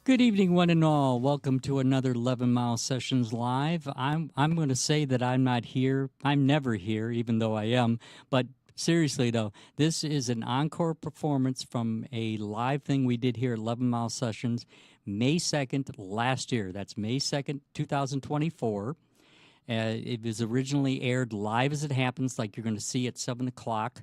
Good evening, one and all. Welcome to another 11 Mile Sessions Live. I'm going to say that I'm not here. I'm never here, even though I am. But seriously, though, this is an encore performance from a live thing we did here at 11 Mile Sessions May 2nd last year. That's May 2nd, 2024. It was originally aired live as it happens, like you're going to see at 7 o'clock.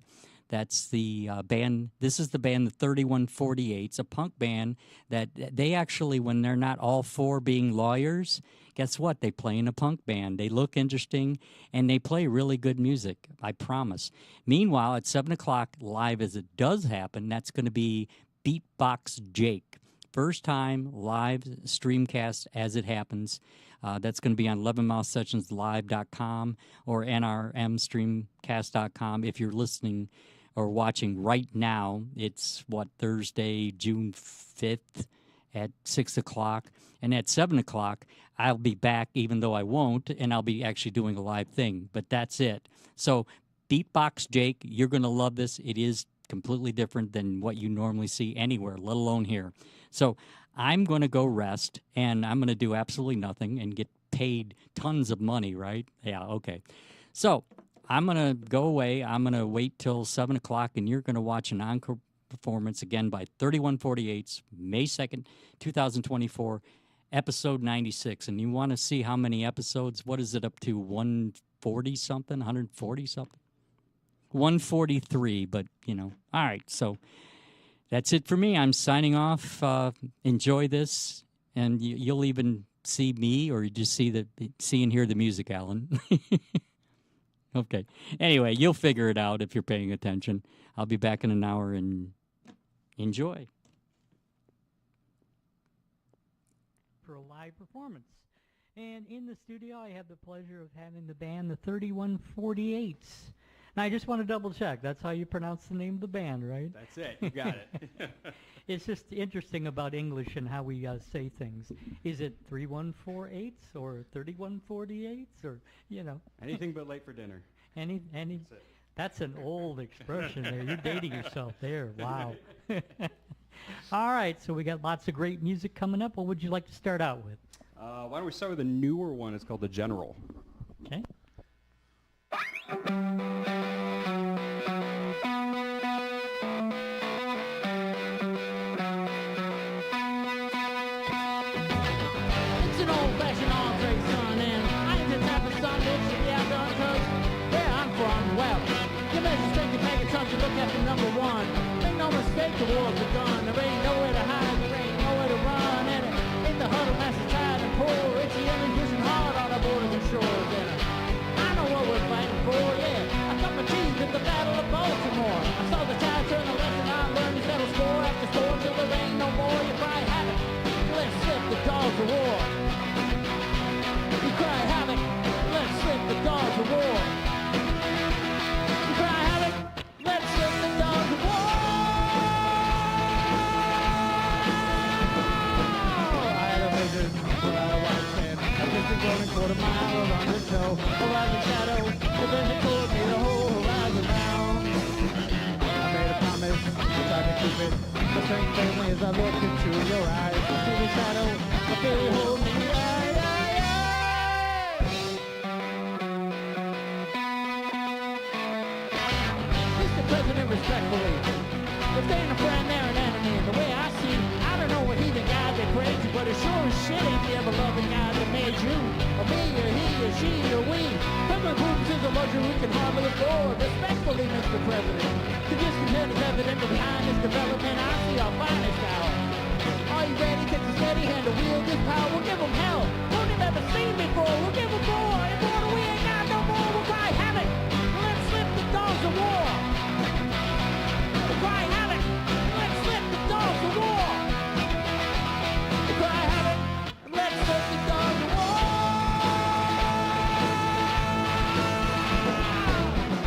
That's the band. This is the band, the 3148s, a punk band that they actually, when they're not all four being lawyers, guess what? They play in a punk band. They look interesting, and they play really good music, I promise. Meanwhile, at 7 o'clock, live as it does happen, that's going to be Beatbox Jake. First time live streamcast as it happens. That's going to be on 11milesessionslive.com or nrmstreamcast.com. If you're listening or watching right now, it's Thursday, June 5th at 6 o'clock. And at 7 o'clock, I'll be back, even though I won't, and I'll be actually doing a live thing. But that's it. So Beatbox Jake, you're going to love this. It is completely different than what you normally see anywhere, let alone here. So I'm going to go rest, and I'm going to do absolutely nothing and get paid tons of money, right? Yeah, okay. So I'm going to go away. I'm going to wait till 7 o'clock, and you're going to watch an encore performance again by 3148's May 2nd, 2024, episode 96. And you want to see how many episodes? What is it up to, 140-something, 140-something? 143, but, All right, so that's it for me. I'm signing off. Enjoy this, and you'll even see me, or you just see and hear the music, Alan. Okay. Anyway, you'll figure it out if you're paying attention. I'll be back in an hour, and enjoy. For a live performance. And in the studio, I have the pleasure of having the band, the 3148s. Now, I just want to double check. That's how you pronounce the name of the band, right? That's it. You got it. It's just interesting about English and how we say things. Is it 3148s or 3148s or, Anything but late for dinner. Any. That's an old expression there. You're dating yourself there. Wow. All right, so we got lots of great music coming up. What would you like to start out with? Why don't we start with a newer one? It's called The General. Okay. To look at the number one. Make no mistake, the war's begun. There ain't nowhere to hide, there ain't nowhere to run. And it ain't the huddle, massive tide and poor. It's the enemy pushing hard on our borders and shores. And I know what we're fighting for, yeah. I cut my teeth at the Battle of Baltimore. I saw the tide turn a lesson I learned to settle score after score till there ain't no more. You cry havoc, let's slip the dogs of war. You cry havoc, let's slip the dogs of war. Rolling quarter mile around the toe, around the shadow, the vision toward me the whole horizon down. I made a promise, I tried to keep it. The same thing as I look into your eyes. I see the shadow, I feel you hold me. Mr. President, respectfully, if there ain't a friend, they're an enemy. And the way I see, I don't know what heathen God they pray to, but it sure as shit ain't the ever-loving God that made you, or me, or he, or she, or we. President Putin is a luxury we can hardly afford. Respectfully, Mr. President, the discontent is evident behind this development. I see our finest hour. Are you ready? Take a steady hand to wield this power. We'll give them hell. Won't have ever seen before. We'll give them more. And more than we ain't got no more. We'll cry havoc. Let's slip the dogs of war. We'll cry havoc. Let's slip the dogs of war. We'll cry havoc. Let's slip the dogs of war.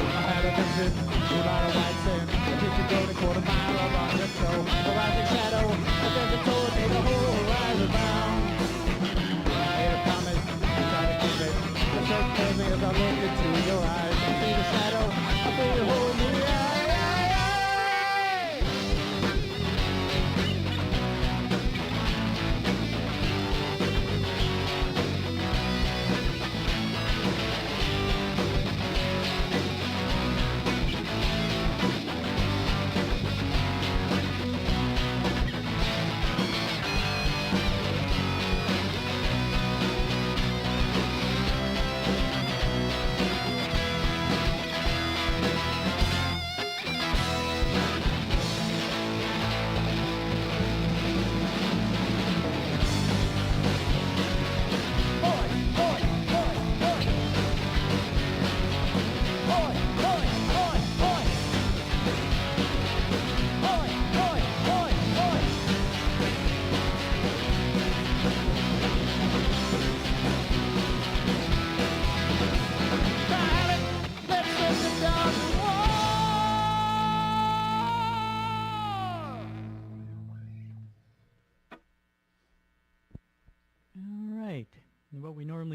I had a vision without a white sand. If you could go to quarter mile around the show, a rising shadow, a desert toward me, the whole horizon bound. I made a promise, I tried to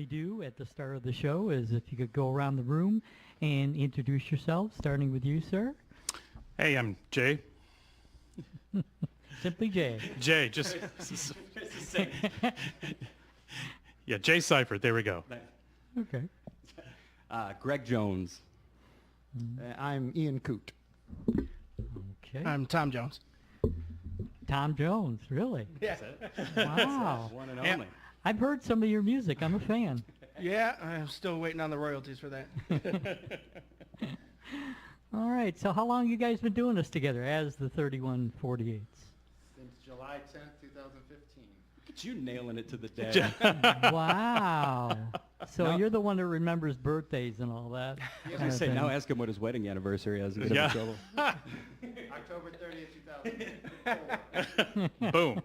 normally do at the start of the show is if you could go around the room and introduce yourself, starting with you, sir. Hey, I'm Jay. Simply Jay. Jay, just... Yeah, Jay Seifert, there we go. Okay. Greg Jones. I'm Ian Coote. Okay. I'm Tom Jones. Tom Jones, really? Yeah. Wow. One and Yeah. only. I've heard some of your music. I'm a fan. Yeah, I'm still waiting on the royalties for that. All right. So how long you guys been doing this together as the 3148s? Since July 10th, 2015. Look at you nailing it to the day. Wow. So No. you're the one that remembers birthdays and all that. I was kind going to of say, thing. now ask him what his wedding anniversary is. And get him Yeah. in trouble. October 30th, 2004. Boom.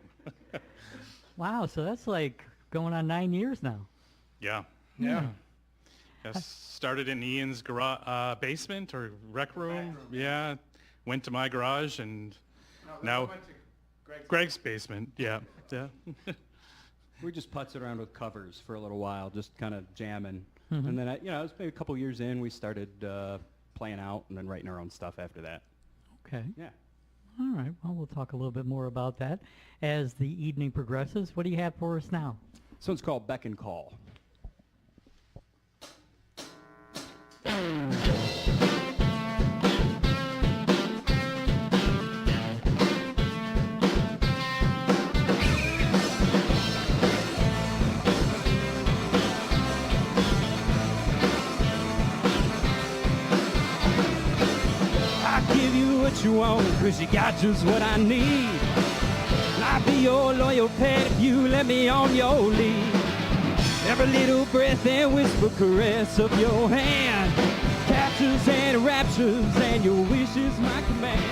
Wow. So that's like going on 9 years now. Yeah. Yeah. Yes, started in Ian's basement or rec room. Yeah. Went to my garage and now went to Greg's basement. Yeah. Yeah. We just putzed around with covers for a little while, just kind of jamming. And then, it was maybe a couple years in, we started playing out and then writing our own stuff after that. Okay. Yeah. All right. Well, we'll talk a little bit more about that as the evening progresses. What do you have for us now? This one's called Beck and Call. I give you what you want, 'cause you got just what I need. I'll be your loyal pet if you let me on your lead. Every little breath and whisper caress of your hand captures and raptures, and your wish is my command.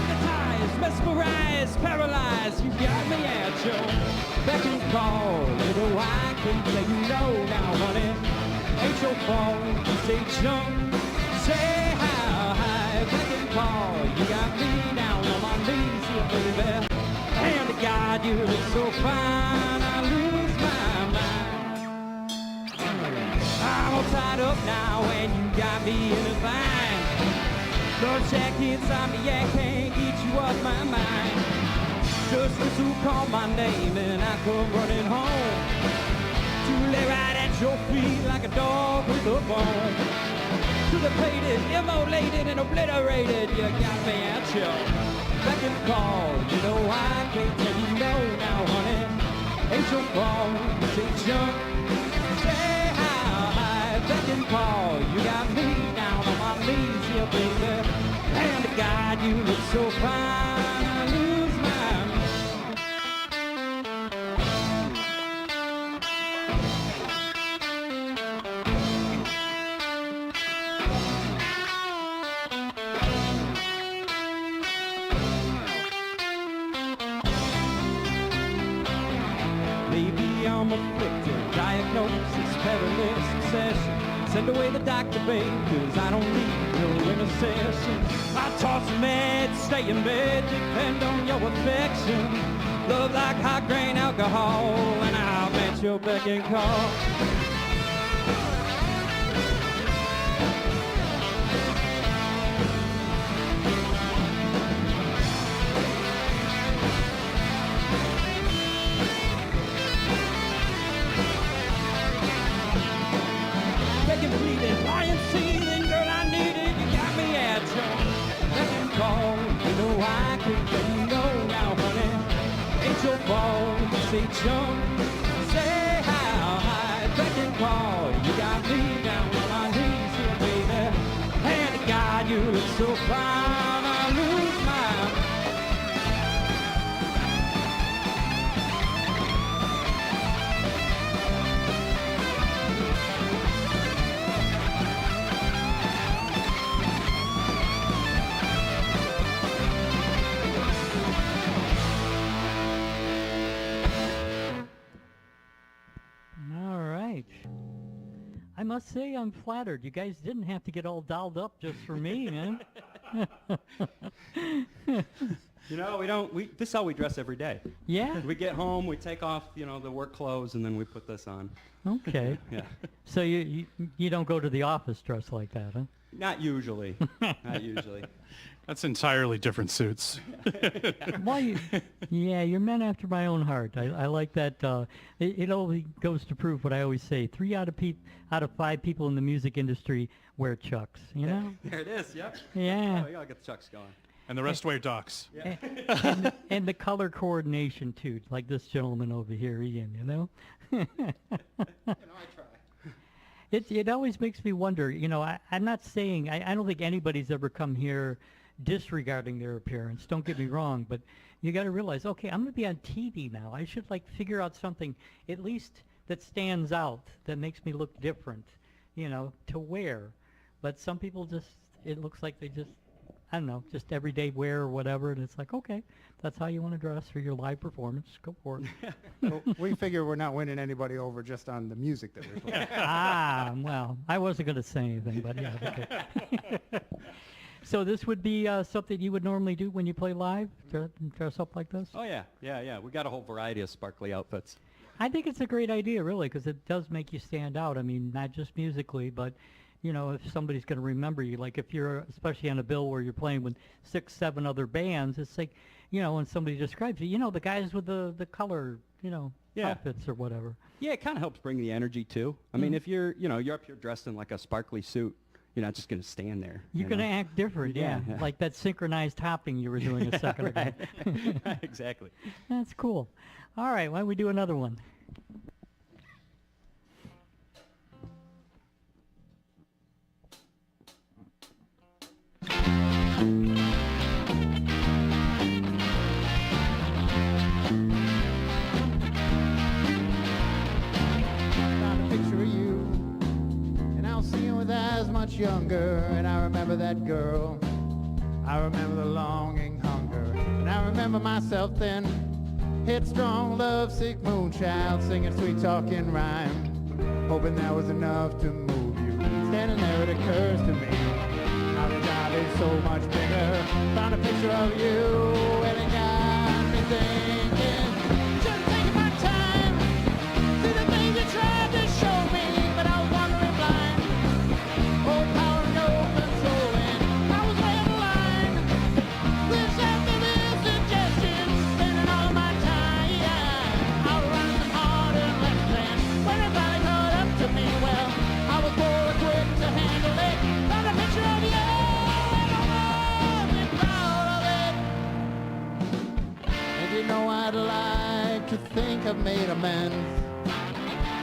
Hypnotized, mesmerized, paralyzed, you got me at your beck and call. Little I can tell you no now, honey. Ain't your fault, you say jump, say how high, beck and call. You got me down on my knees here, baby. And to God, you look so fine, I lose my mind. I'm all tied up now, and you got me in a bind. Lord jackets on me, I can't get you off my mind. Just whistle, call my name, and I come running home to lay right at your feet like a dog with a bone. To the plated, immolated, and obliterated, you got me at your beck and call. You know I can't tell you no now, honey. Ain't your fault, say jump, say how high, beck and call. You got me down on my knees here, baby. And to God, you look so fine, I lose my mind. Maybe I'm afflicted, diagnosis, perilous succession. Send away the doctor, babe, 'cause I don't need no intercession. I toss meds, stay in bed, depend on your affection. Love like high grain alcohol, and I'll bet your beck and call. Begging, pleading, lying, seething, girl, I need it. You got me at your beck and call. You know I can tell you no now, honey. Ain't your fault. Say jump, say how high, beck and call. You got me down on my knees here, baby. And to God, you look so fine, I lose my mind. All right. I must say I'm flattered. You guys didn't have to get all dolled up just for me, man. You know, we don't. This is how we dress every day. Yeah. We get home, we take off, you know, the work clothes, and then we put this on. Okay. Yeah. So you don't go to the office dressed like that, huh? Not usually. Not usually. That's entirely different suits. Well, you're men after my own heart. I like that. It only goes to prove what I always say. 3 out of 5 people in the music industry wear Chucks. You know? There it is. Yep. Yeah. Oh, we gotta get the Chucks going. And the rest wear Docs. Yeah. And the color coordination too, like this gentleman over here, Ian. You know. You know, I try. It always makes me wonder. You know, I'm not saying I don't think anybody's ever come here disregarding their appearance. Don't get me wrong, but you got to realize, okay, I'm going to be on TV now. I should like figure out something at least that stands out, that makes me look different, you know, to wear. But some people just, it looks like they just, I don't know, just everyday wear or whatever, and it's like, okay, that's how you want to dress for your live performance. Go for it. Well, we figure we're not winning anybody over just on the music that we're playing. Well, I wasn't going to say anything, but yeah, okay. So this would be something you would normally do when you play live, dress up like this? Oh yeah, yeah. We got a whole variety of sparkly outfits. I think it's a great idea, really, because it does make you stand out. I mean, not just musically, but, you know, if somebody's going to remember you, like if you're, especially on a bill where you're playing with 6, 7 other bands, it's like, you know, when somebody describes you know, the guys with the color, you know, Yeah. outfits or whatever. Yeah, it kind of helps bring the energy too. I mean, if you're up here dressed in like a sparkly suit, you're not just going to stand there. You're going to act different, yeah. Yeah. Like that synchronized hopping you were doing a second ago. Exactly. That's cool. All right, why don't we do another one? Found a picture of you, and I was seeing with eyes much younger, and I remember that girl. I remember the longing hunger, and I remember myself then, headstrong, lovesick moonchild, singing sweet talking rhyme, hoping that was enough to move you. Standing there, it occurs to me, our job is so much bigger. Found a picture of you, and it got me thinking. Just taking my time, see the things you tried to show me, but I was wandering blind. Oh, power, no controlling, I was way out of line. This after this suggestion, spending all my time, out running them hard and left hand. When it finally caught up to me, well, I was more equipped to handle it. Found a picture of you, and I wasn't proud of it. And you know I'd like to think I've made amends.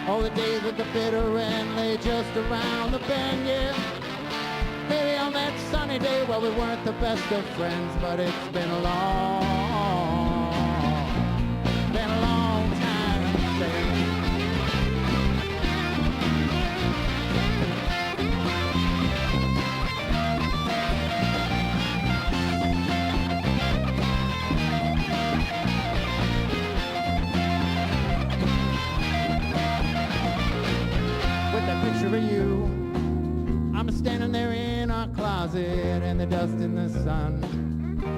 All the days at the bitter end lay just around the bend, yeah. Maybe on that sunny day, well, we weren't the best of friends, but it's been a long time since. With that picture of you, I'm standing there in our closet, and the dust in the sun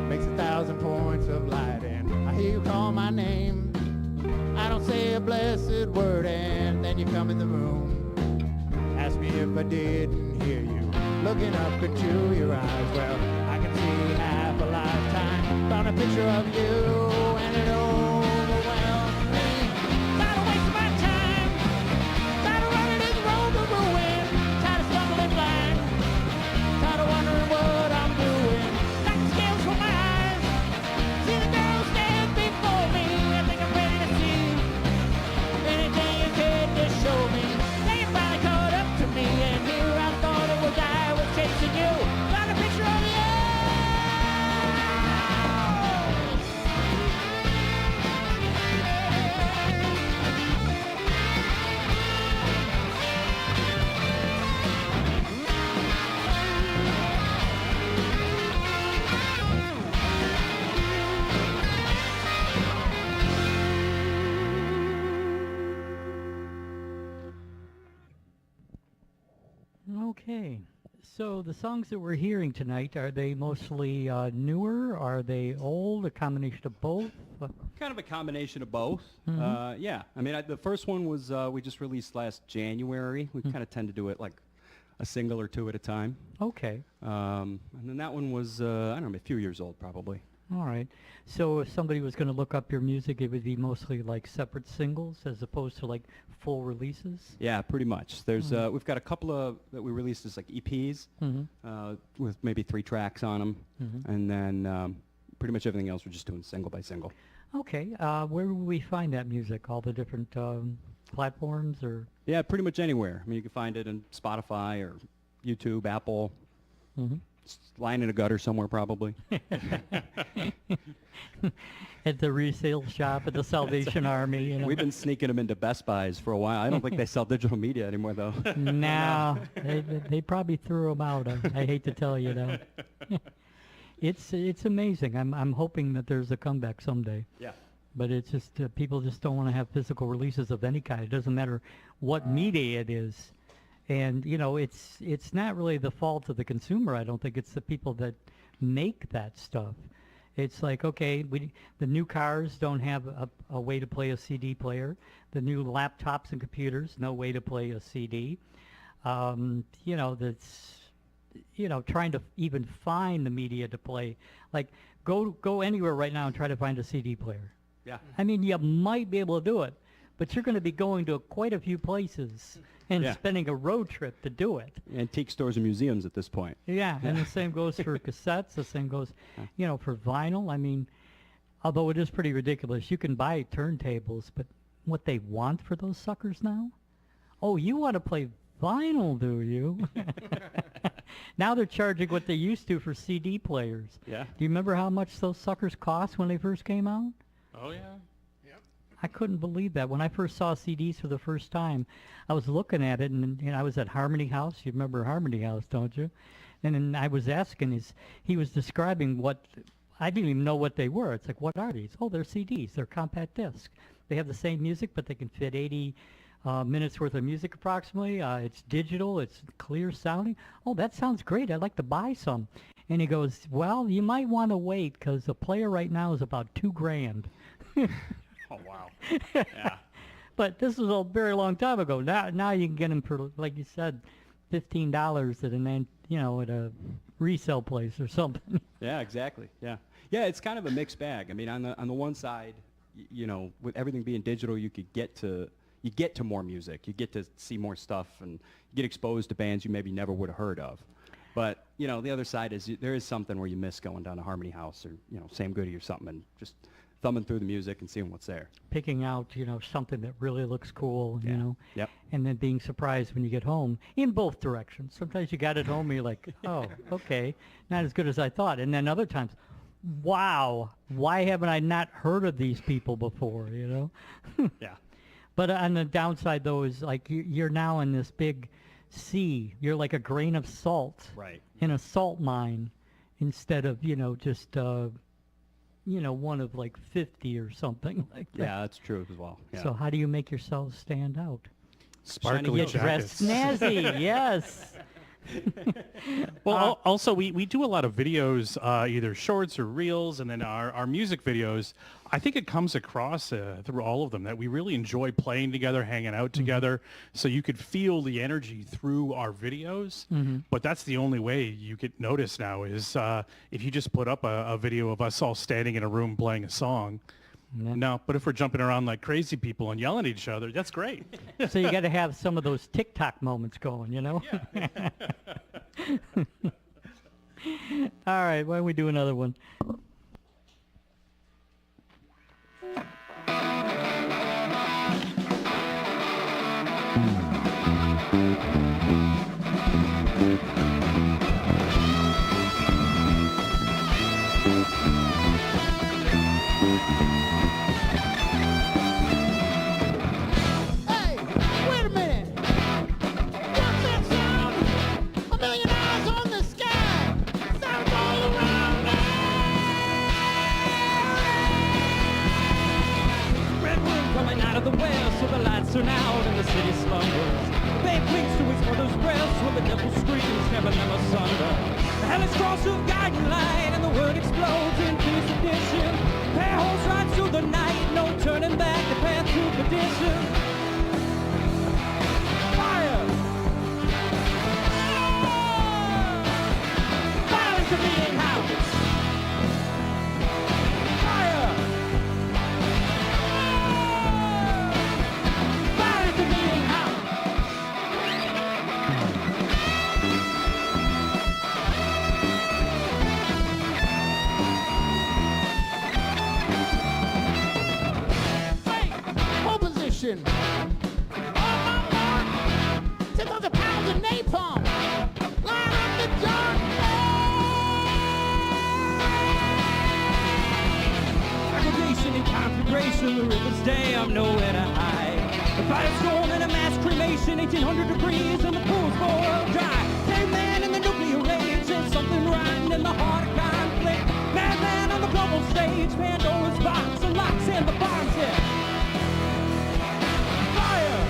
makes 1,000 points of light, and I hear you call my name. I don't say a blessed word, and then you come in the room, ask me if I didn't hear you, looking up into your eyes. Well, I can see half a lifetime. Found a picture of you, and it overwhelmed me. Tired of wasting my time, tired of running this road to ruin, tired of stumbling blind, tired of wondering what I'm doing. Like the scales from my eyes, see the girl stand before me. I think I'm ready to see anything you could just show me. Then you finally caught up to me, and here I thought it was I was chasing you. Found a picture of you. Okay. So the songs that we're hearing tonight, are they mostly newer? Are they old? A combination of both? Kind of a combination of both. Yeah. I mean, the first one was we just released last January. We kind of tend to do it like a single or two at a time. Okay. And then that one was, I don't know, a few years old probably. All right. So if somebody was going to look up your music, it would be mostly like separate singles as opposed to like full releases? Yeah, pretty much. There's we've got a couple of that we released as like EPs with maybe 3 tracks on them, and then pretty much everything else we're just doing single by single. Okay. Where will we find that music? All the different platforms, or? Yeah, pretty much anywhere. I mean, you can find it on Spotify or YouTube, Apple. It's lying in a gutter somewhere probably. At the resale shop at the Salvation Army. You know? We've been sneaking them into Best Buys for a while. I don't think they sell digital media anymore, though. No, they probably threw them out. I hate to tell you, though. It's amazing. I'm hoping that there's a comeback someday. Yeah. But it's just people just don't want to have physical releases of any kind. It doesn't matter what media it is. And, you know, it's not really the fault of the consumer, I don't think. It's the people that make that stuff. It's like, okay, the new cars don't have a way to play a CD player. The new laptops and computers, no way to play a CD. You know, that's, you know, trying to even find the media to play. Like, go anywhere right now and try to find a CD player. Yeah. I mean, you might be able to do it, but you're going to be going to quite a few places and spending a road trip to do it. Antique stores and museums at this point. Yeah, and the same goes for cassettes. The same goes, you know, for vinyl. I mean, although it is pretty ridiculous, you can buy turntables, but what they want for those suckers now? Oh, you want to play vinyl, do you? Now they're charging what they used to for CD players. Yeah. Do you remember how much those suckers cost when they first came out? Oh, yeah. I couldn't believe that. When I first saw CDs for the first time, I was looking at it, and I was at Harmony House. You remember Harmony House, don't you? And then I was asking, he was describing what, I didn't even know what they were. It's like, what are these? Oh, they're CDs. They're compact discs. They have the same music, but they can fit 80 minutes worth of music approximately. It's digital. It's clear sounding. Oh, that sounds great. I'd like to buy some. And he goes, well, you might want to wait because the player right now is about $2,000. Oh, wow. Yeah. But this was a very long time ago. Now you can get them for, like you said, $15 at a resale place or something. Yeah, exactly. Yeah. Yeah, it's kind of a mixed bag. I mean, on the one side, you know, with everything being digital, you get to more music. You get to see more stuff and get exposed to bands you maybe never would have heard of. But, you know, the other side is there is something where you miss going down to Harmony House or, you know, Sam Goody or something and just thumbing through the music and seeing what's there. Picking out, you know, something that really looks cool, you know. Yep. And then being surprised when you get home in both directions. Sometimes you got it home and you're like, oh, okay, not as good as I thought. And then other times, wow, why haven't I not heard of these people before, you know? Yeah. But on the downside, though, is like you're now in this big sea. You're like a grain of salt in a salt mine instead of, you know, just, you know, one of like 50 or something like that. Yeah, that's true as well. Yeah. So how do you make yourselves stand out? Sparkly You dress jackets. snazzy, yes. Well, also we do a lot of videos, either shorts or reels, and then our music videos. I think it comes across through all of them that we really enjoy playing together, hanging out together. So you could feel the energy through our videos. But that's the only way you get noticed now is if you just put up a video of us all standing in a room playing a song. No, but if we're jumping around like crazy people and yelling at each other, that's great. So you got to have some of those TikTok moments going, you know? Yeah. All right, why don't we do another one? Hey, wait a minute. What's that sound? $1 million eyes on the sky. Sounds all around me. Red wind coming out of the west, so the lights turn out and the city slumbers. Babe clings to his mother's progress when the devil screams, never them asunder. The hellish cross of guiding light and the word explodes in fierce addition. Pair holes right through the night, no turning back, the path to perdition. Fire! Violence of being house. Fire! Violence of being house. Hold position. On my mark. 600 pounds of napalm. Line up the dark. Aggregation and conflagration, the river's dam, nowhere to hide. The fire storm and a mass cremation, 1800 degrees and the pools boil dry. Caveman in the nuclear rage, there's something rotten in the heart of conflict. Madman on the global stage, Pandora's box unlocks and the bombs hit. Fire!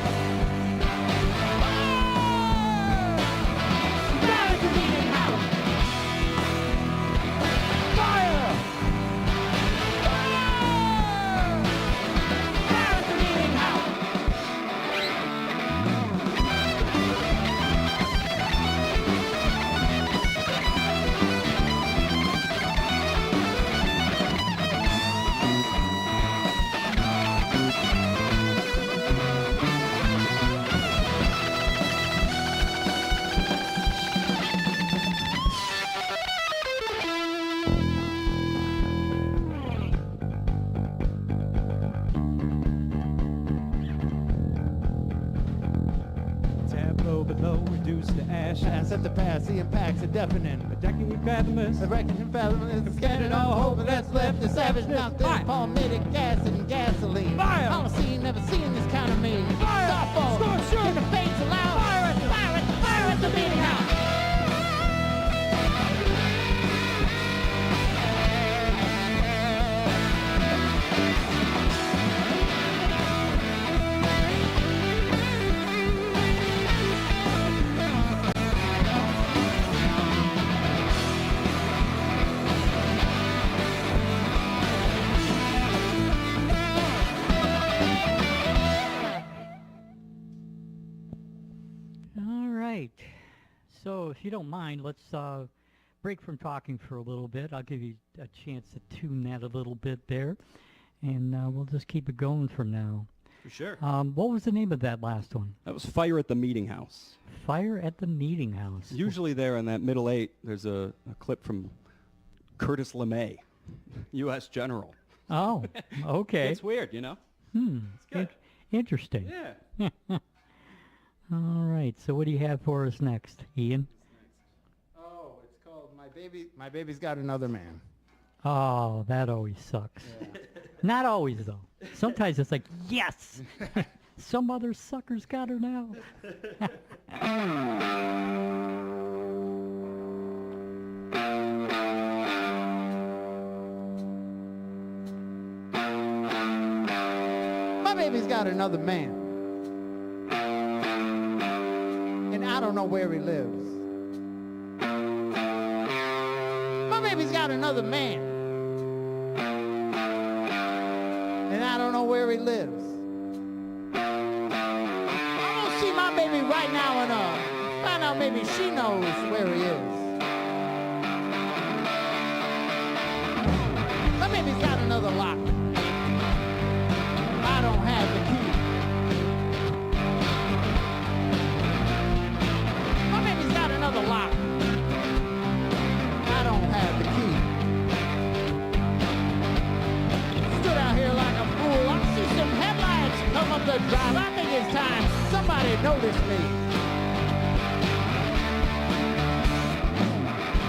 Violence is eating house. Fire! Violence is eating house. Tableau below, reduced to ash. Pass at the pass, the impacts are deafening. A decade fathomless. The reckoning fathom is scattered all hope that's left. The savage knocked Fire. in palmitic acid and gasoline. Fire. Holocene, never seen this kind of mean. Fire. Softball, Score, sure. in the face aloud. Fire at the- fire at the meeting house. All right. So if you don't mind, let's break from talking for a little bit. I'll give you a chance to tune that a little bit there, and we'll just keep it going from now. For sure. What was the name of that last one? That was Fire at the Meeting House. Fire at the Meeting House. Usually there in that middle eight, there's a clip from Curtis LeMay, U.S. General. Oh, okay. It's weird, you know? It's good. Interesting. Yeah. All right. So what do you have for us next, Ian? Oh, it's called My Baby's Got Another Man. Oh, that always sucks. Not always, though. Sometimes it's like, yes! Some other sucker's got her now. My baby's got another man. And I don't know where he lives. My baby's got another man. And I don't know where he lives. I'm gonna see my baby right now and find out maybe she knows where he is. My baby's got another lock. I don't have the key. My baby's got another lock. I don't have the key. Stood out here like a fool. I see some headlights come up the drive. I think it's time somebody noticed me.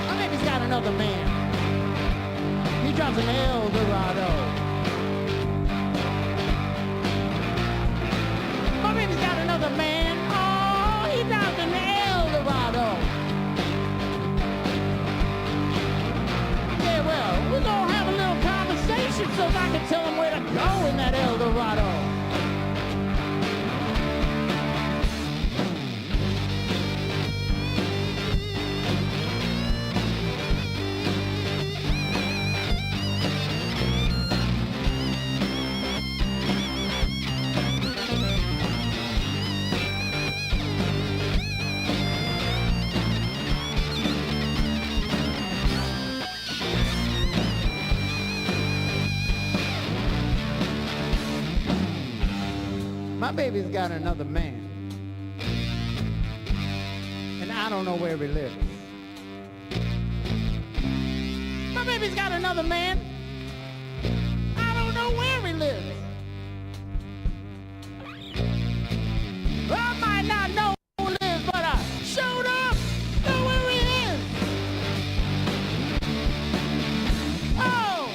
My baby's got another man. He drives an Eldorado. My baby's got another man. Oh, he drives an Eldorado. Yeah, well, we're gonna have a little conversation so I can tell him where to go in that Eldorado. baby's got another man, and I don't know where he lives. My baby's got another man, I don't know where he lives. I might not know who lives, but I showed up, know where he is. Oh!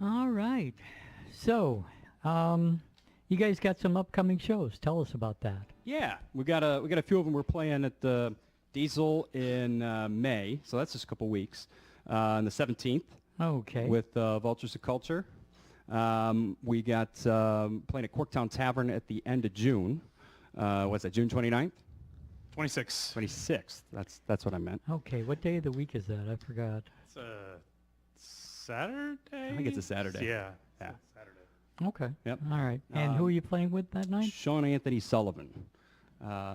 All right. So, you guys got some upcoming shows. Tell us about that. Yeah, we got a few of them. We're playing at the Diesel in May, so that's just a couple weeks. On the 17th Okay. with Vultures of Culture. We got playing at Corktown Tavern at the end of June. What's that? June 29th, 26. 26th. That's what I meant. Okay. What day of the week is that? I forgot. It's a Saturday? I think it's a Saturday. Yeah. Yeah. It's a Saturday. Okay. Yep. All right. And who are you playing with that night? Sean Anthony Sullivan.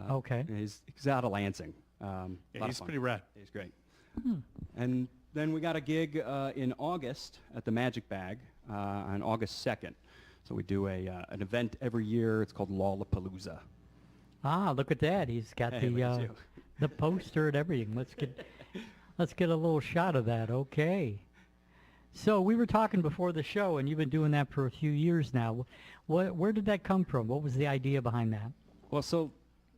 Okay. He's out of Lansing. Yeah, Lot of he's fun. pretty rad. He's great. And then we got a gig in August at the Magic Bag on August 2nd. So we do an event every year. It's called Lollapalooza. Ah, look at that. He's got Hey, look at you. the poster and everything. Let's get a little shot of that. Okay. So we were talking before the show, and you've been doing that for a few years now. Where did that come from? What was the idea behind that? Well, so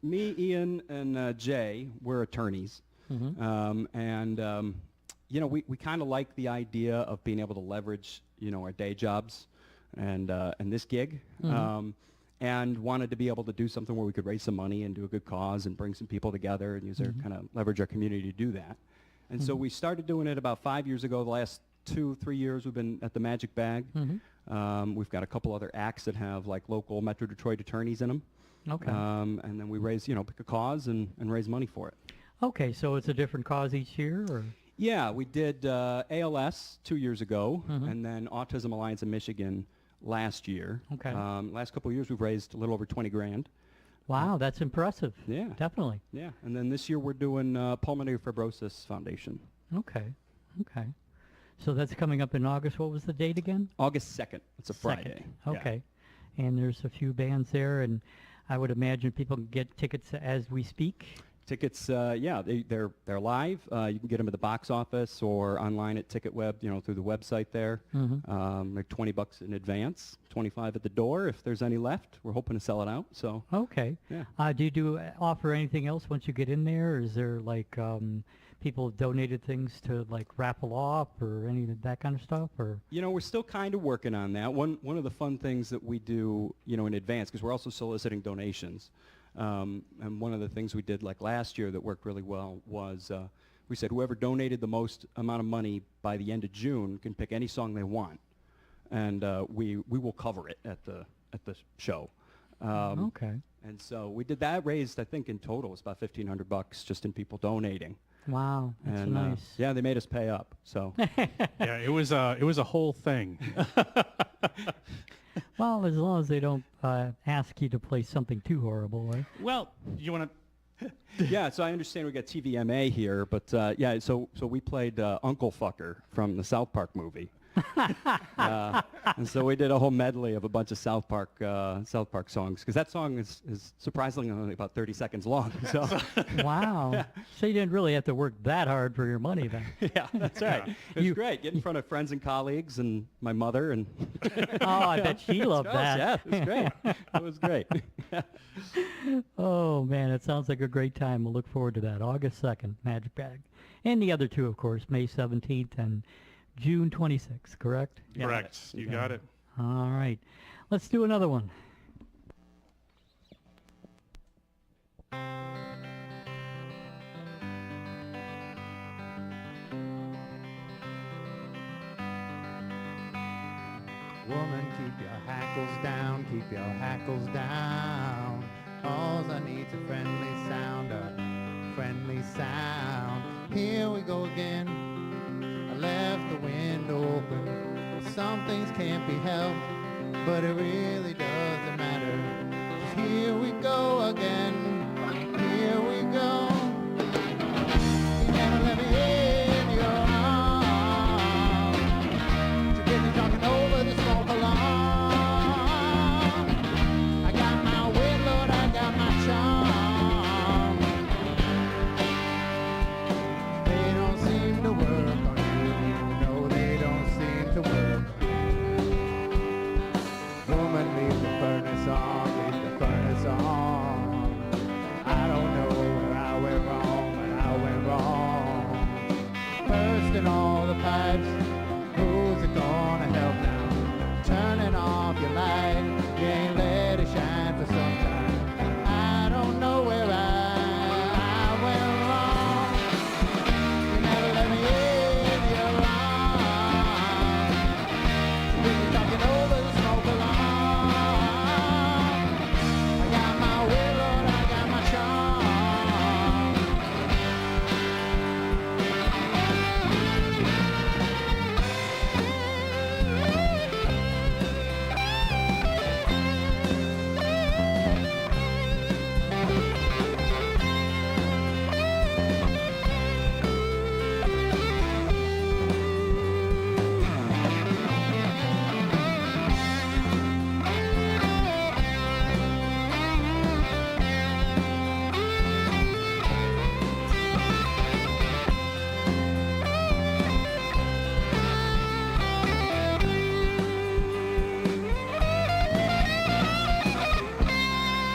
me, Ian, and Jay, we're attorneys. You know, we kind of like the idea of being able to leverage, you know, our day jobs and this gig. And wanted to be able to do something where we could raise some money and do a good cause and bring some people together and use our kind of leverage our community to do that. And so we started doing it about 5 years ago. The last 2-3 years we've been at the Magic Bag. We've got a couple other acts that have like local Metro Detroit attorneys in them. Okay. And then we raise, you know, pick a cause and raise money for it. Okay, so it's a different cause each year, or? Yeah, we did ALS 2 years ago, and then Autism Alliance in Michigan last year. Okay. Last couple of years we've raised a little over 20 grand. Wow, that's impressive. Yeah. Definitely. Yeah, and then this year we're doing Pulmonary Fibrosis Foundation. Okay. Okay. So that's coming up in August. What was the date again? August 2nd. It's a Friday. Second. Okay. And there's a few bands there, and I would imagine people can get tickets as we speak. Tickets, yeah, they're live. You can get them at the box office or online at TicketWeb, you know, through the website there. They're $20 in advance, $25 at the door if there's any left. We're hoping to sell it out. So Okay. Yeah. Do you offer anything else once you get in there? Or is there like people donated things to like raffle off or any of that kind of stuff? Or you know, we're still kind of working on that. One of the fun things that we do, you know, in advance, because we're also soliciting donations. And one of the things we did like last year that worked really well was we said whoever donated the most amount of money by the end of June can pick any song they want, and we will cover it at the show. okay. And so we did that. Raised, I think, in total, it's about $1,500 just in people donating. Wow, that's And nice. yeah, they made us pay up. So Yeah, it was a whole thing. Well, as long as they don't ask you to play something too horrible, right? Well, you want to? yeah, so I understand we got TVMA here, but yeah, so we played Uncle Fucker from the South Park movie. And so we did a whole medley of a bunch of South Park songs, because that song is surprisingly only about 30 seconds long. So Wow. So you didn't really have to work that hard for your money then. yeah, that's right. It was great. Get in front of friends and colleagues and my mother and Oh, I bet she loved that. yeah, it was great. It was great. Oh, man, it sounds like a great time. We'll look forward to that. August 2nd, Magic Bag. And the other two, of course, May 17th and June 26th, correct? Correct. You got it. All right. Let's do another one. Woman, keep your hackles down, keep your hackles down. All I need's a friendly sound, a friendly sound. Here we go again. I left the window open. Some things can't be helped, but it really doesn't matter. 'Cause here we go again. Here we go. You never let me in your arms. Too busy talking over the smoke alarm. I got my wit, Lord, I got my charm. They don't seem to work on you. No, they don't seem to work. Woman, leave the furnace on, leave the furnace on. I don't know where I went wrong, but I went wrong. Bursting all the pipes, who's it gonna help now? Turning off your light, you ain't let it shine for some time. I don't know where I went wrong. You never let me in your arms. Too busy talking over the smoke alarm. I got my will, Lord, I got my charm.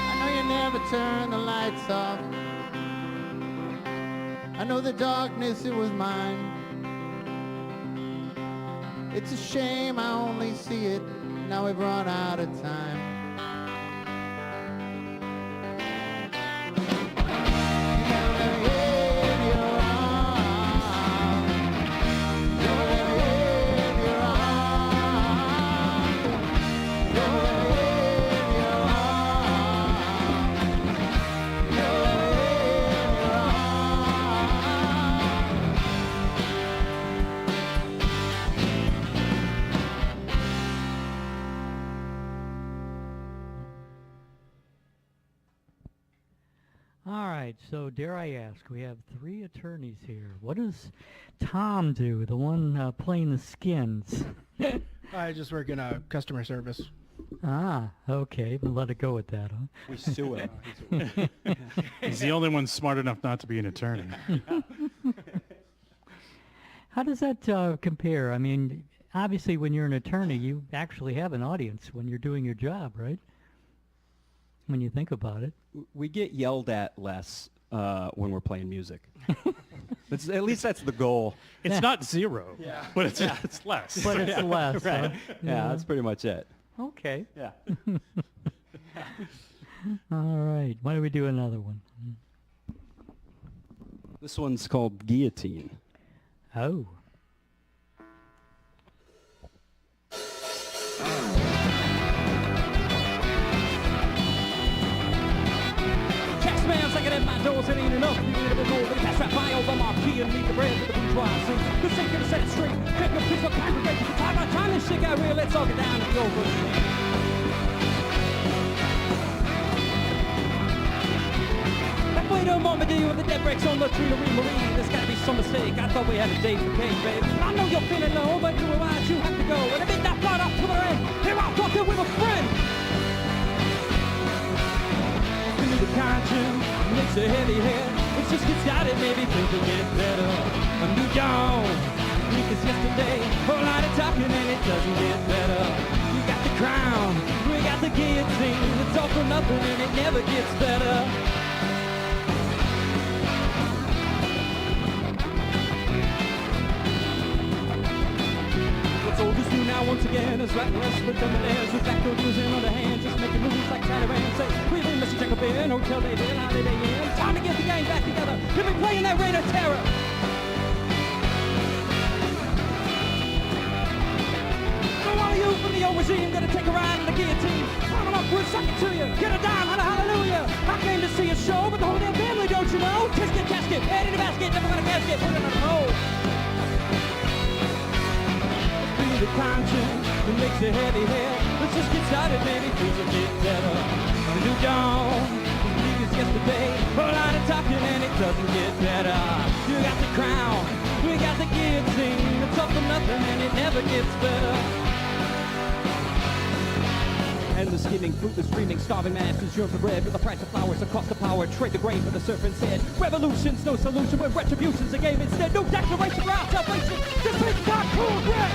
I know you never turn the lights off. I know the darkness, it was mine. It's a shame I only see it. Now we've run out of time. You never let me in your arms. You never let me in your arms. You never let me in your arms. You never let me in your All right, so dare I ask, we have 3 attorneys here. What does Tom do, the one playing the skins? I just work in customer service. Ah, okay, we'll let it go with that, huh? We sue him. He's the only one smart enough not to be an attorney. How does that compare? I mean, obviously when you're an attorney, you actually have an audience when you're doing your job, right? When you think about it. We get yelled at less when we're playing music. At least that's the goal. It's not zero, but it's less. But it's less, huh? Right. Yeah, that's pretty much it. Okay. Yeah. All right. Why don't we do another one? This one's called Guillotine. Oh. Tax man's like it at my doors, it ain't enough. You need a bit more than pass right by over my key and leave the bread with the bourgeoisie. The sink and set it straight. Take no piece for congregation. The time by time this shit got real, let's all get down to the over. Wait a moment, do you with the dead bricks on the Trina Marie? There's gotta be some mistake. I thought we had a date for cake, baby. I know you're feeling low, but you and why you have to go. And a bit that brought up to the end. Here I'm talking with a friend. Into the conscience makes a heavy head. It just gets started, maybe things will get better. A new dawn, weak as yesterday. Whole lot of talking and it doesn't get better. We got the crown, we got the guillotine. It's all for nothing and it never gets better. What's old is new now once again is reckless with the millionaires with backdoor deals in on the hand, just making moves like Taliban. Say, we've been Mr. Jacob in, Hotel David, Holiday Inn. Time to get the gang back together. You've been playing that Reign of Terror. So all of you from the War regime, gonna take a ride in the guillotine. Climb along, we'll suck it to you. Get a dime, hallelujah. I came to see a show, but the whole damn family, don't you know? Tisket, casket, head in the basket, never gonna gasket, put it on the hole. Feel the conscience, it makes you heavy head. Let's just get started, baby, things will get better. The new dawn, as bleak as yesterday. A lot of talking and it doesn't get better. You got the crown, we got the guillotine. It's all for nothing and it never gets better. And the scheming, fruitless, dreaming, starving masses yearn for bread with the price of flowers, the cost of power, trade the grain for the serpent's head. Revolution's no solution when retribution's a game instead. No declaration for our salvation, just make God cool bread.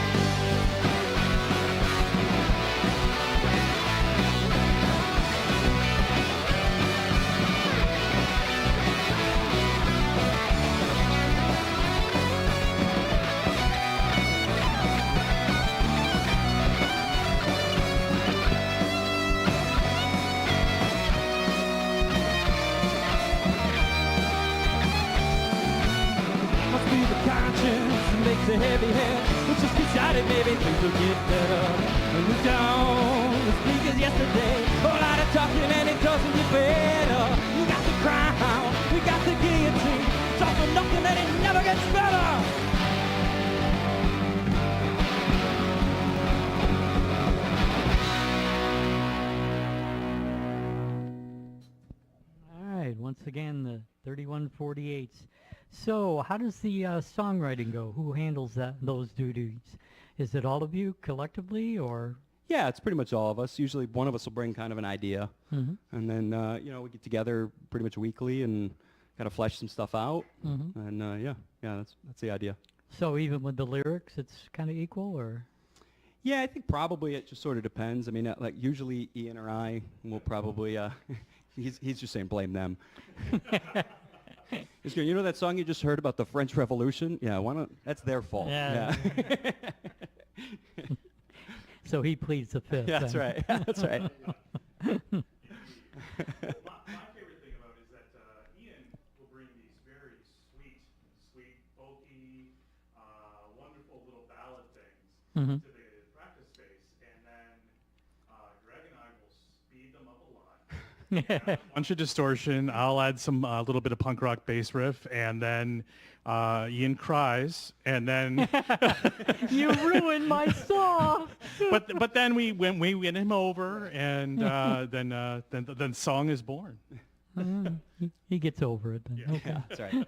A heavy head, let's just get started, baby, things will get better. And we're down, as bleak as yesterday. A lot of talking and it doesn't get better. We got the crown, we got the guillotine. It's all for nothing and it never gets better. All right, once again, the 3148s. So, how does the songwriting go? Who handles those duties? Is it all of you collectively, or? Yeah, it's pretty much all of us. Usually one of us will bring kind of an idea, and then we get together pretty much weekly and kind of flesh some stuff out. And yeah, that's the idea. So even with the lyrics, it's kind of equal, or? Yeah, I think probably it just sort of depends. I mean, like usually Ian or I will probably he's just saying blame them. He's going, you know that song you just heard about the French Revolution? Yeah, why not? That's their fault. Yeah. So he pleads the fifth. Yeah, that's right. That's right. My favorite thing about it is that Ian will bring these very sweet, folky, wonderful little ballad things to the practice space, and then Greg and I will speed them up a lot. A bunch of distortion. I'll add some little bit of punk rock bass riff, and then Ian cries, and then You ruined my song. but then we win him over, and then song is born. He gets over it then. Yeah. Okay. Yeah, that's right.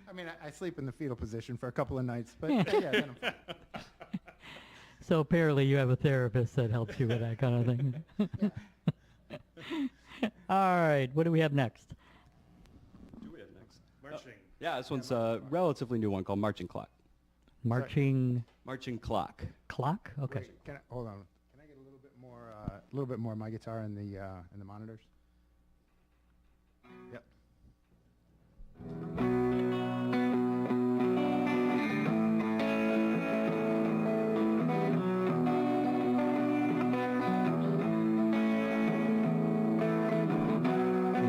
I mean, I sleep in the fetal position for a couple of nights, but yeah, then I'm fine. So apparently you have a therapist that helps you with that kind of thing. All right, what do we have next? Who do we have next? Marching. Yeah, this one's a relatively new one called Marching Clock. Marching Marching Clock. Clock? Okay. Wait, hold on. Can I get a little bit more of my guitar in the monitors? Yep.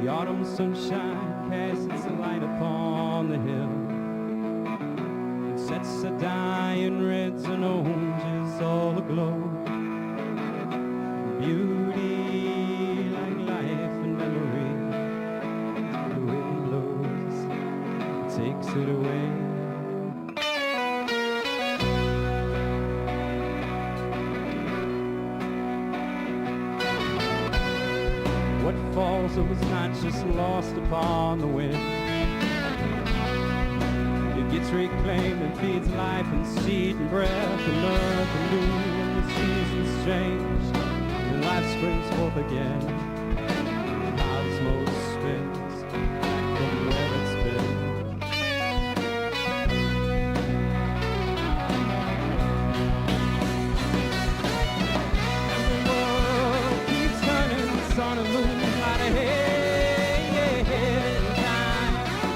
The autumn sunshine casts its light upon the hill. It sets the dying reds and oranges all aglow. Beauty like life and memory. The wind blows, it takes it away. What falls was not just lost upon the wind. It gets reclaimed and feeds life and seed and breath and earth and moon and the seasons change and life springs forth again. The cosmos spins from where it's been. And the world keeps turning, sun and moon light ahead in time.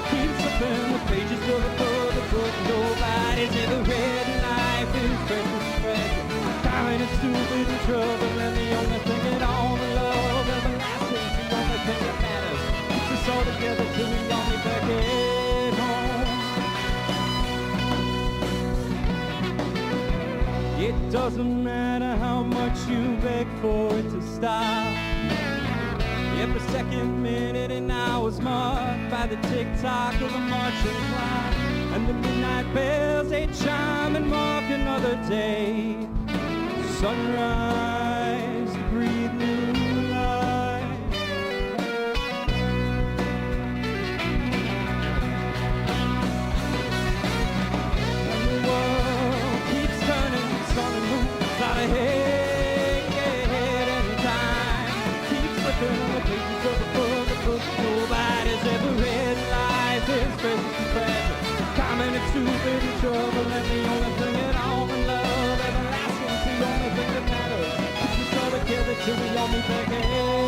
Keeps flipping the pages of the book. Nobody's ever read. Life is precious, precious. Time is stupid and trouble, and the only thing at all the love everlasting is the only thing that matters. Keeps us all together till we all meet back at home. It Doesn't matter how much you beg for it to stop. Every second, minute, and hour is marked by the tick-tock of a marching clock. And the midnight bells, they chime and mark another day. Sunrise to breathe new life. And the world keeps turning, sun and moon out ahead, and time keeps slipping on the pages of the book. Nobody's ever read life is precious and fragile. Common and stupid and trouble, and the only thing at all in love, everlasting's the only thing that matters. Keep us all together till we all meet back at home.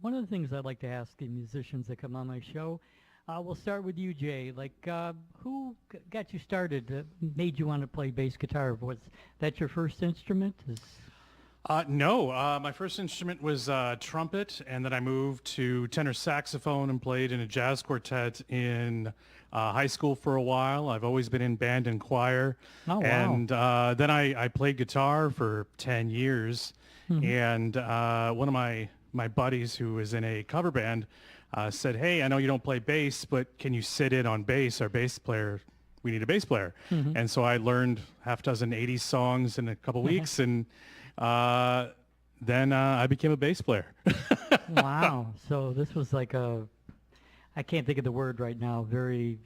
One of the things I'd like to ask the musicians that come on my show, we'll start with you, Jay. Like, who got you started, made you want to play bass guitar? Was that your first instrument? No, my first instrument was trumpet, and then I moved to tenor saxophone and played in a jazz quartet in high school for a while. I've always been in band and choir. Oh, wow. And then I played guitar for 10 years. Mm-hmm. And one of my buddies who was in a cover band said, hey, I know you don't play bass, but can you sit in on bass? Our bass player, we need a bass player. Mm-hmm. And so I learned half dozen 80s songs in a couple weeks, and then I became a bass player. Wow. So this was like I can't think of the word right now, very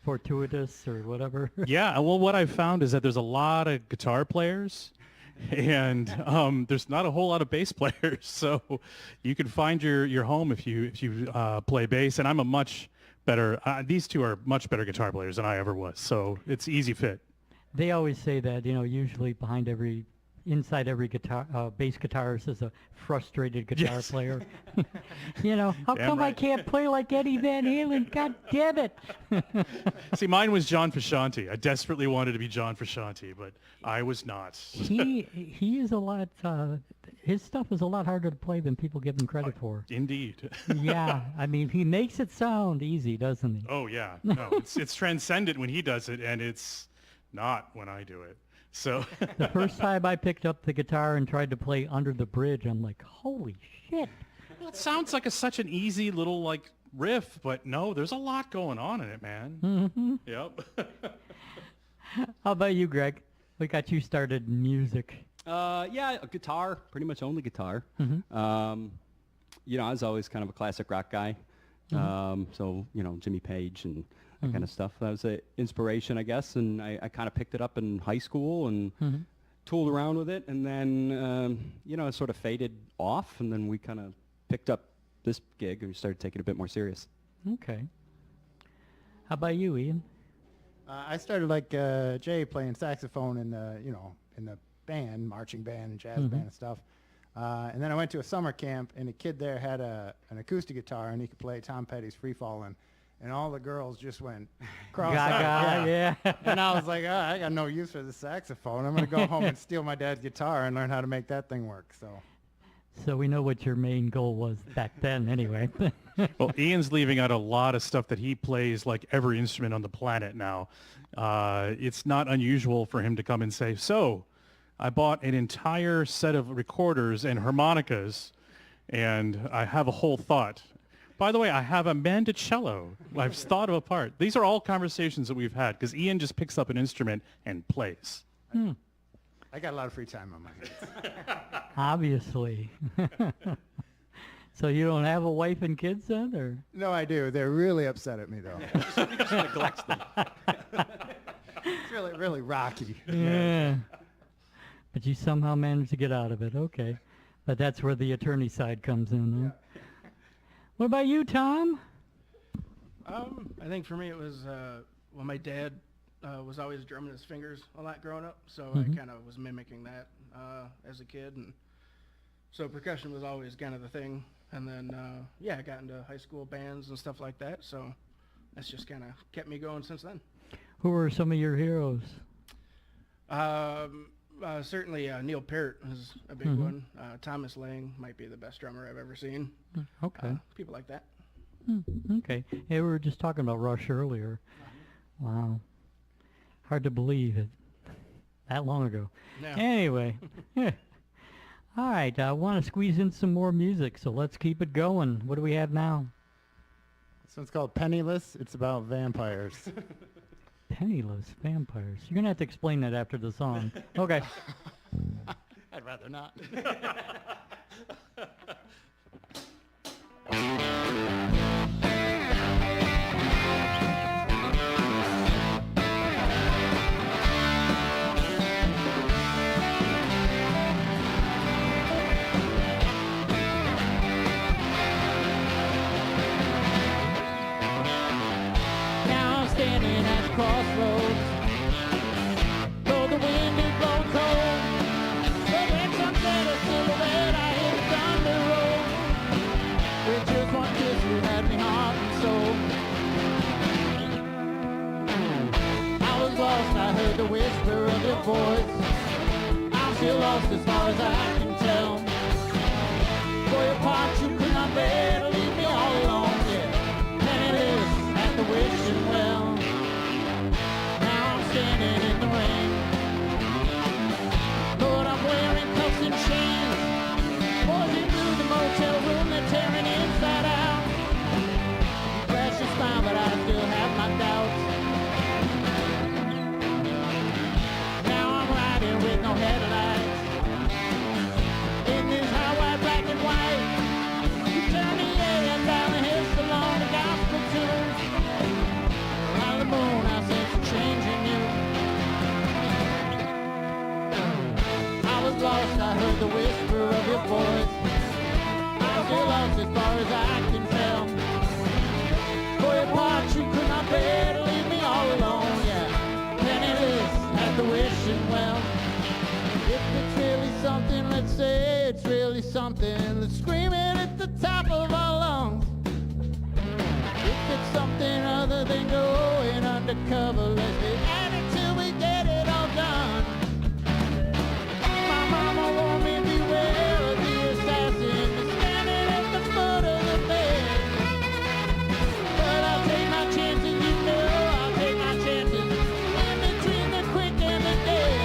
fortuitous or whatever. Yeah, well, what I've found is that there's a lot of guitar players, and there's not a whole lot of bass players, so you can find your home if you play bass. And I'm a much better. These two are much better guitar players than I ever was, so it's easy fit. They always say that, usually inside every bass guitarist is a frustrated guitar Yes. player. How Damn come I right. can't play like Eddie Van Halen? God damn it! See, mine was John Frusciante. I desperately wanted to be John Frusciante, but I was not. He is a lot. His stuff is a lot harder to play than people give him credit for. Indeed. Yeah, I mean, he makes it sound easy, doesn't he? Oh yeah, no, it's transcendent when he does it, and it's not when I do it. So The first time I picked up the guitar and tried to play Under the Bridge, I'm like, holy shit. well, it sounds like such an easy little riff, but no, there's a lot going on in it, man. Mm-hmm. Yep. How about you, Greg? What got you started in music? Yeah, a guitar, pretty much only guitar. Mm-hmm. I was always kind of a classic rock guy. So, Jimmy Page and that kind of stuff. That was an inspiration, I guess, and I kind of picked it up in high school and tooled around with it, and then, it sort of faded off, and then we kind of picked up this gig and we started taking it a bit more serious. Okay. How about you, Ian? I started like Jay playing saxophone in the band, marching band and jazz band and stuff. And then I went to a summer camp, and a kid there had an acoustic guitar, and he could play Tom Petty's Free Fallin', and all the girls just went cross-eyed. Yeah. And I was like, I got no use for the saxophone. I'm going to go home and steal my dad's guitar and learn how to make that thing work. So we know what your main goal was back then anyway. Well, Ian's leaving out a lot of stuff that he plays like every instrument on the planet now. It's not unusual for him to come and say, so, I bought an entire set of recorders and harmonicas, and I have a whole thought. By the way, I have a mandocello. I've thought of a part. These are all conversations that we've had, because Ian just picks up an instrument and plays. I got a lot of free time on my hands. Obviously. So you don't have a wife and kids then, or? No, I do. They're really upset at me, though. Just neglects them. It's really, really rocky. Yeah. But you somehow managed to get out of it. Okay. But that's where the attorney side comes in, huh? What about you, Tom? I think for me it was, well, my dad was always drumming his fingers a lot growing up, so I kind of was mimicking that as a kid. And so percussion was always kind of the thing. And then, I got into high school bands and stuff like that, so that's just kind of kept me going since then. Who are some of your heroes? Certainly Neil Peart is a big one. Thomas Lang might be the best drummer I've ever seen. Okay. People like that. Okay. Yeah, we were just talking about Rush earlier. Wow. Hard to believe it. That long ago. Yeah. Anyway. All right. I want to squeeze in some more music, so let's keep it going. What do we have now? This one's called Penniless. It's about vampires. Penniless vampires. You're going to have to explain that after the song. Okay. I'd rather not. Now I'm standing at the crossroads. Though the wind is blowing cold, but when sunset a silhouette, I hit the thunder road. With just one kiss, you had me heart and soul. I was lost, I heard the whisper of your voice. I'm still lost as far as I can tell. For your part, you could not bear to leave me all alone, yeah. Penniless at the wishing well. Now I'm standing in the rain. Lord, I'm wearing cuffs and chains. Boys through the motel room, they're tearing inside out. You crash your spine, but I still have my doubts. Now I'm riding with no headlights. In this highway, black and white. You turn the AM down the hill along the gospel tunes. Around the moon, I sense a change in you. I was lost, I heard the whisper of your voice. I'm still lost as far as I can tell. For your part, you could not bear to leave me all alone, yeah. Penniless at the wishing well. If it's really something, let's say it's really something. Let's scream it at the top of our lungs. If it's something other than going undercover, let's be at it till we get it all done. My mama warned me beware of the assassin that's standing at the foot of the bed. But I'll take my chances, you know I'll take my chances. In between the quick and the dead.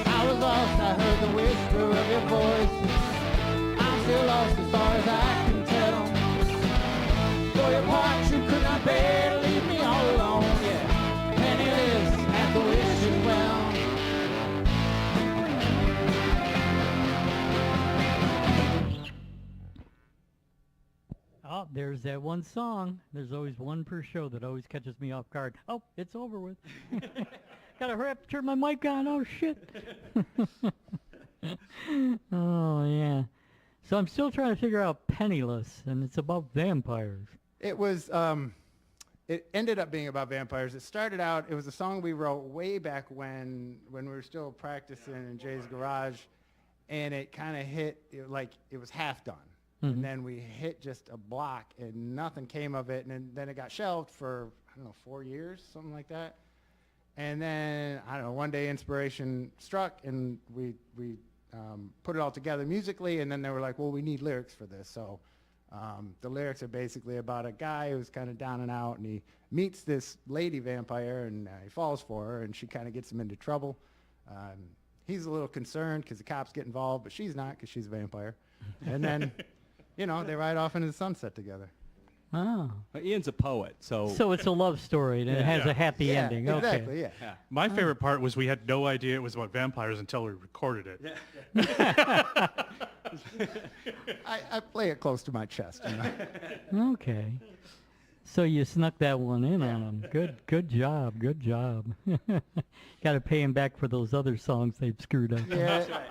I was lost, I heard the whisper of your voice. I'm still lost as far as I can tell. For your part, you could not bear to leave me all alone, yeah. Penniless at the wishing well. Oh, there's that one song. There's always one per show that always catches me off guard. Oh, it's over with. Gotta hurry up, turn my mic on. Oh, shit. Oh, yeah. So I'm still trying to figure out Penniless, and it's about vampires. It was, it ended up being about vampires. It started out, it was a song we wrote way back when we were still practicing in Jay's garage, and it kind of hit, it was half done. And then we hit just a block, and nothing came of it, and then it got shelved for I don't know, 4 years, something like that. And then, I don't know, one day inspiration struck, and we put it all together musically, and then they were like, well, we need lyrics for this. So the lyrics are basically about a guy who's kind of down and out, and he meets this lady vampire, and he falls for her, and she kind of gets him into trouble. He's a little concerned because the cops get involved, but she's not because she's a vampire. And then, they ride off into the sunset together. Oh. Well, Ian's a poet, so So it's a love story, and it has a happy ending. Exactly, Okay. yeah. My favorite part was we had no idea it was about vampires until we recorded it. I play it close to my chest. Okay. So you snuck that one in on him. Good job. Got to pay him back for those other songs they've screwed up. Yeah.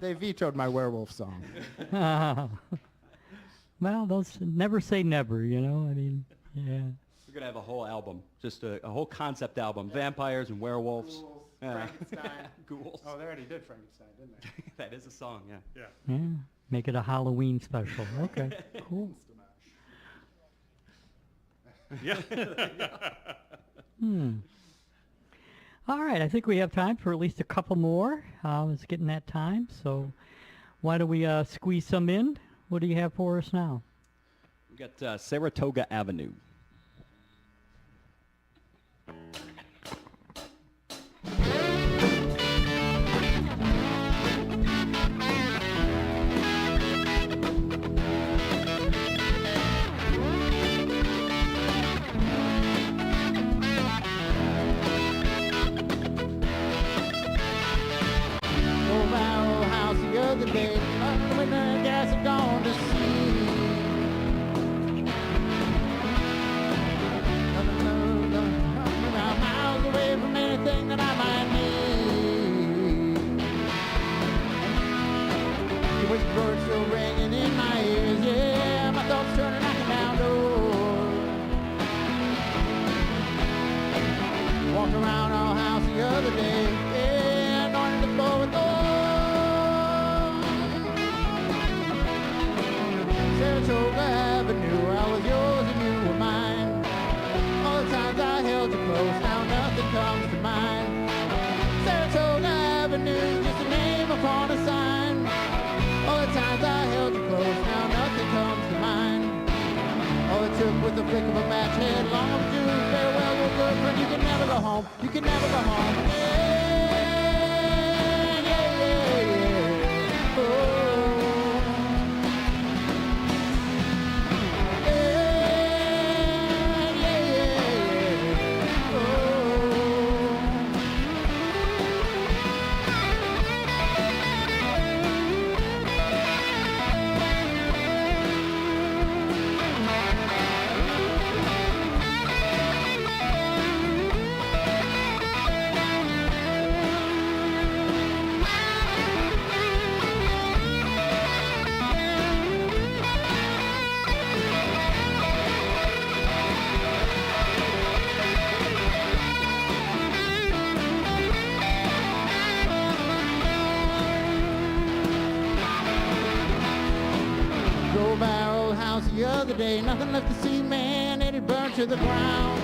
They vetoed my werewolf song. Well, those never say never, I mean, yeah. we're gonna have a whole album, just a whole concept album, vampires and werewolves. Frankenstein. Ghouls. Oh, they already did Frankenstein, didn't they? That is a song, yeah. Yeah. Make it a Halloween special. Okay. Cool. Yeah. All right. I think we have time for at least a couple more. It's getting that time. So why don't we squeeze some in? What do you have for us now? We got Saratoga Avenue. The day when the gas had gone to sea. Around miles away from anything that I might need. The whisper still ringing in my ears. Yeah, my thoughts turning knocking down doors. Walked around our house the other day. Yeah, anointed the floor with oil. Saratoga Avenue, I was yours and you were mine. All the times I held you close, now nothing comes to mind. Saratoga Avenue, just a name upon a sign. All the times I held you close, now nothing comes to mind. All it took was the flick of a match, head long overdue. Farewell, old girlfriend, you can never go home. You can never go home. Yeah, yeah, yeah, yeah. Oh. The other day, nothing left to see, man, it had burned to the ground.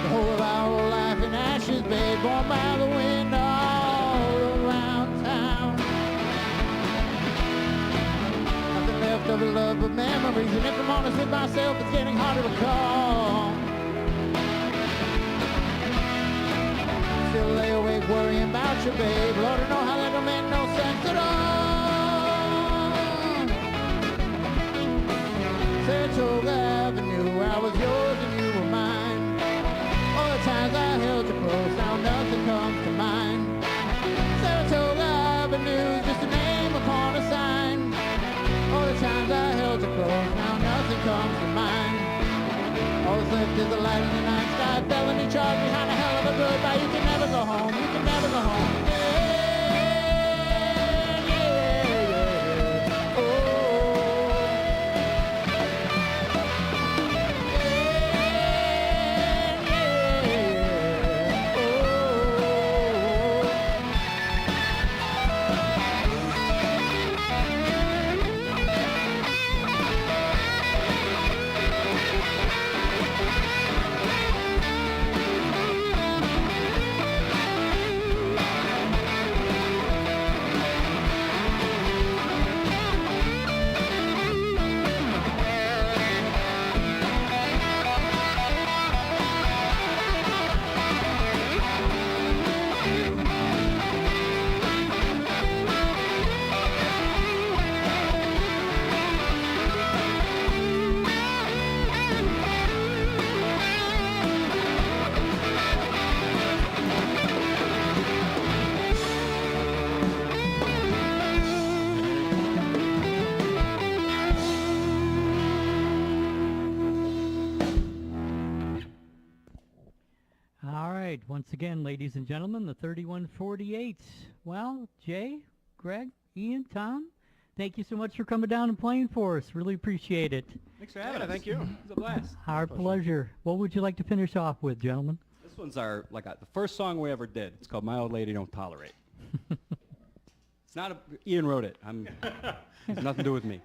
The whole of our old life in ashes, babe, born by the wind all around town. Nothing left of a love but memories, and if I'm honest with myself, it's getting harder to call. Still lay awake worrying about you, babe. Lord, I know how that don't make no sense at all. Saratoga Avenue, I was yours and you were mine. All the times I held you close, now nothing comes to mind. Saratoga Avenue, just a name upon a sign. All the times I held you close, now nothing comes to mind. All that's left is the light in the night sky. Felony charge behind a hell of a goodbye. You can never go home, you can never go home. Yeah. once again, ladies and gentlemen, the 3148. Well, Jay, Greg, Ian, Tom, thank you so much for coming down and playing for us. Really appreciate it. Thanks for having us. Thank you. It was a blast. Our pleasure. What would you like to finish off with, gentlemen? This one's our the first song we ever did. It's called "My Old Lady Don't Tolerate." It's not Ian wrote it. It's nothing to do with me.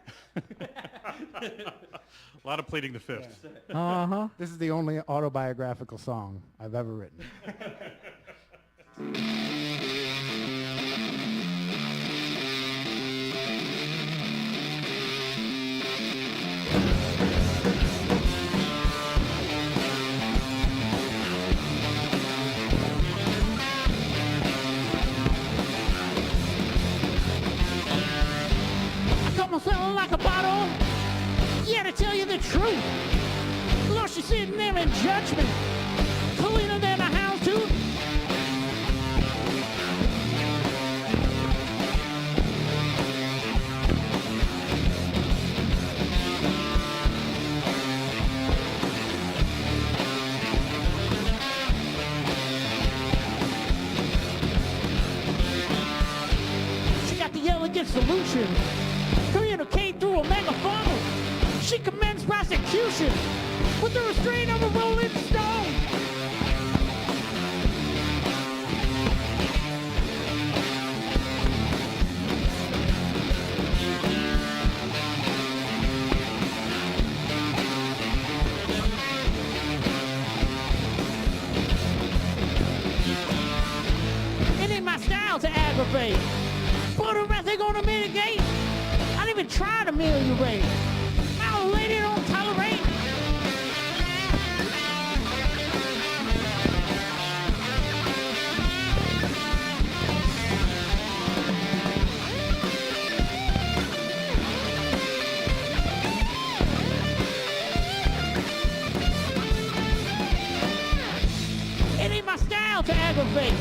A lot of pleading the fifth. Uh-huh. This is the only autobiographical song I've ever written. I got myself like a bottle. Yeah, to tell you the truth. Lord, she's sitting there in judgment, cleaner than a house tooth. She got the elegant solution. Communicate through a megaphone. She commenced prosecution with the restraint of a rolling stone. It ain't my style to aggravate, but her wrath ain't gonna mitigate. I don't even try to ameliorate. My old lady don't tolerate. It ain't my style to aggravate,